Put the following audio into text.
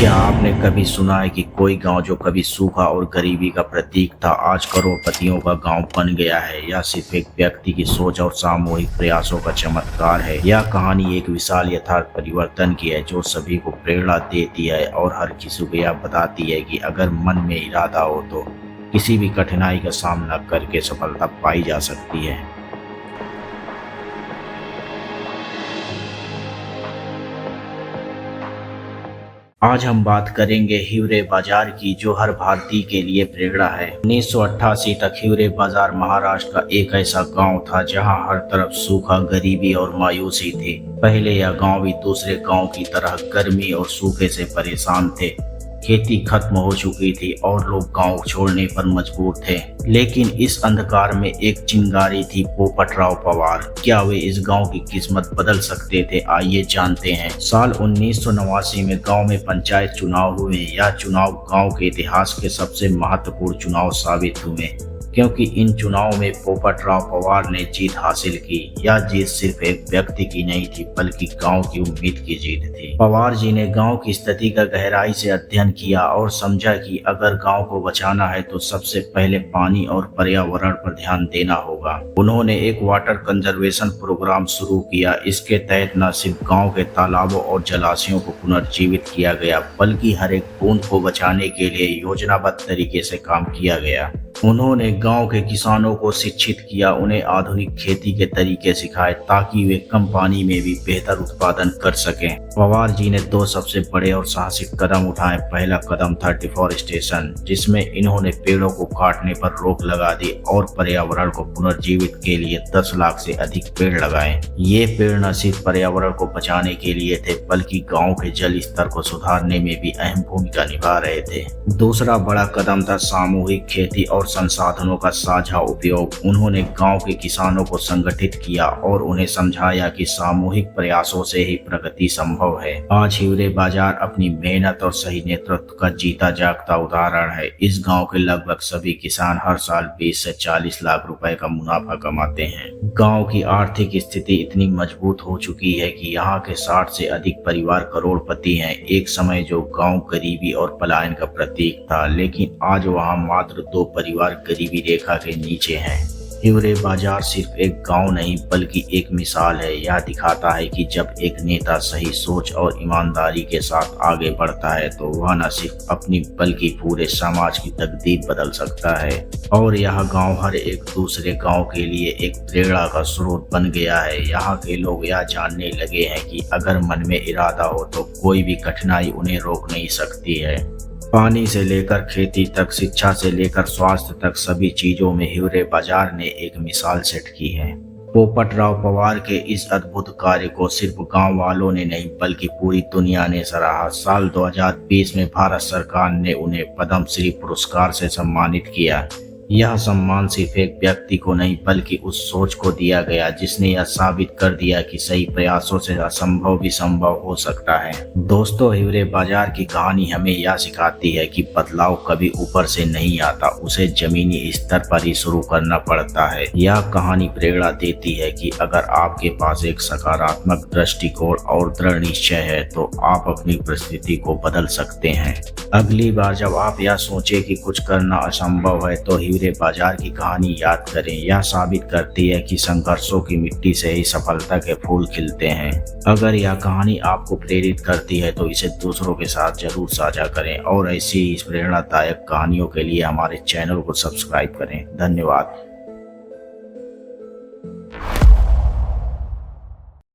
क्या आपने कभी सुना है कि कोई गांव जो कभी सूखा और गरीबी का प्रतीक था आज करोड़पतियों का गांव बन गया है? यह सिर्फ एक व्यक्ति की सोच और सामूहिक प्रयासों का चमत्कार है। यह कहानी एक विशाल यथार्थ परिवर्तन की है जो सभी को प्रेरणा देती है और हर किसी को यह बताती है कि अगर मन में इरादा हो तो किसी भी कठिनाई का सामना करके सफलता पाई जा सकती है। आज हम बात करेंगे हिवरे बाजार की जो हर भारतीय के लिए प्रेरणा है। 1988 तक हिवरे बाजार महाराष्ट्र का एक ऐसा गांव था जहां हर तरफ सूखा, गरीबी और मायूसी थी। पहले यह गांव भी दूसरे गांव की तरह गर्मी और सूखे से परेशान थे। खेती खत्म हो चुकी थी और लोग गांव छोड़ने पर मजबूर थे। लेकिन इस अंधकार में एक चिंगारी थी, पोपटराव पवार। क्या वे इस गांव की किस्मत बदल सकते थे? आइए जानते हैं। साल 1989 में गांव में पंचायत चुनाव हुए। यह चुनाव गांव के इतिहास के सबसे महत्वपूर्ण चुनाव साबित हुए क्योंकि इन चुनाव में पोपटराव पवार ने जीत हासिल की। यह जीत सिर्फ एक व्यक्ति की नहीं थी बल्कि गांव की उम्मीद की जीत थी। पवार जी ने गांव की स्थिति का गहराई से अध्ययन किया और समझा कि अगर गांव को बचाना है तो सबसे पहले पानी और पर्यावरण पर ध्यान देना होगा। उन्होंने एक वाटर कंजर्वेशन प्रोग्राम शुरू किया। इसके तहत न सिर्फ गांव के तालाबों और जलाशयों को पुनर्जीवित किया गया बल्कि हर एक बूंद को बचाने के लिए योजनाबद्ध तरीके से काम किया गया। उन्होंने गांव के किसानों को शिक्षित किया, उन्हें आधुनिक खेती के तरीके सिखाए ताकि वे कम पानी में भी बेहतर उत्पादन कर सकें। पवार जी ने दो सबसे बड़े और साहसिक कदम उठाए। पहला कदम था डिफॉरेस्टेशन, जिसमें इन्होंने पेड़ों को काटने पर रोक लगा दी और पर्यावरण को पुनर्जीवित के लिए 10 लाख से अधिक पेड़ लगाए। ये पेड़ न सिर्फ पर्यावरण को बचाने के लिए थे बल्कि गाँव के जल स्तर को सुधारने में भी अहम भूमिका निभा रहे थे। दूसरा बड़ा कदम था सामूहिक खेती और संसाधनों का साझा उपयोग। उन्होंने गांव के किसानों को संगठित किया और उन्हें समझाया कि सामूहिक प्रयासों से ही प्रगति संभव है। आज हिवरे बाजार अपनी मेहनत और सही नेतृत्व का जीता जागता उदाहरण है। इस गांव के लगभग सभी किसान हर साल 20 से 40 लाख रुपए का मुनाफा कमाते हैं। गांव की आर्थिक स्थिति इतनी मजबूत हो चुकी है कि यहाँ के 60 से अधिक परिवार करोड़पति हैं। एक समय जो गांव गरीबी और पलायन का प्रतीक था, लेकिन आज वहाँ मात्र 2 परिवार गरीबी रेखा के नीचे हैं। हिवरे बाजार सिर्फ एक गांव नहीं बल्कि एक मिसाल है। यह दिखाता है कि जब एक नेता सही सोच और ईमानदारी के साथ आगे बढ़ता है तो वह न सिर्फ अपनी बल्कि पूरे समाज की तकदीर बदल सकता है। और यह गांव हर एक दूसरे गांव के लिए एक प्रेरणा का स्रोत बन गया है। यहाँ के लोग यह जानने लगे हैं कि अगर मन में इरादा हो तो कोई भी कठिनाई उन्हें रोक नहीं सकती है। पानी से लेकर खेती तक, शिक्षा से लेकर स्वास्थ्य तक, सभी चीजों में हिवरे बाजार ने एक मिसाल सेट की है। पोपटराव पवार के इस अद्भुत कार्य को सिर्फ गांव वालों ने नहीं बल्कि पूरी दुनिया ने सराहा। साल 2020 में भारत सरकार ने उन्हें पद्म श्री पुरस्कार से सम्मानित किया। यह सम्मान सिर्फ एक व्यक्ति को नहीं बल्कि उस सोच को दिया गया जिसने यह साबित कर दिया कि सही प्रयासों से असंभव भी संभव हो सकता है। दोस्तों, हिवरे बाजार की कहानी हमें यह सिखाती है कि बदलाव कभी ऊपर से नहीं आता, उसे जमीनी स्तर पर ही शुरू करना पड़ता है। यह कहानी प्रेरणा देती है कि अगर आपके पास एक सकारात्मक दृष्टिकोण और दृढ़ निश्चय है तो आप अपनी परिस्थिति को बदल सकते हैं। अगली बार जब आप यह सोचे कि कुछ करना असंभव है तो हिवरे बाजार की कहानी याद करें। यह साबित करती है कि संघर्षों की मिट्टी से ही सफलता के फूल खिलते हैं। अगर यह कहानी आपको प्रेरित करती है तो इसे दूसरों के साथ जरूर साझा करें और ऐसी ही प्रेरणादायक कहानियों के लिए हमारे चैनल को सब्सक्राइब करें। धन्यवाद।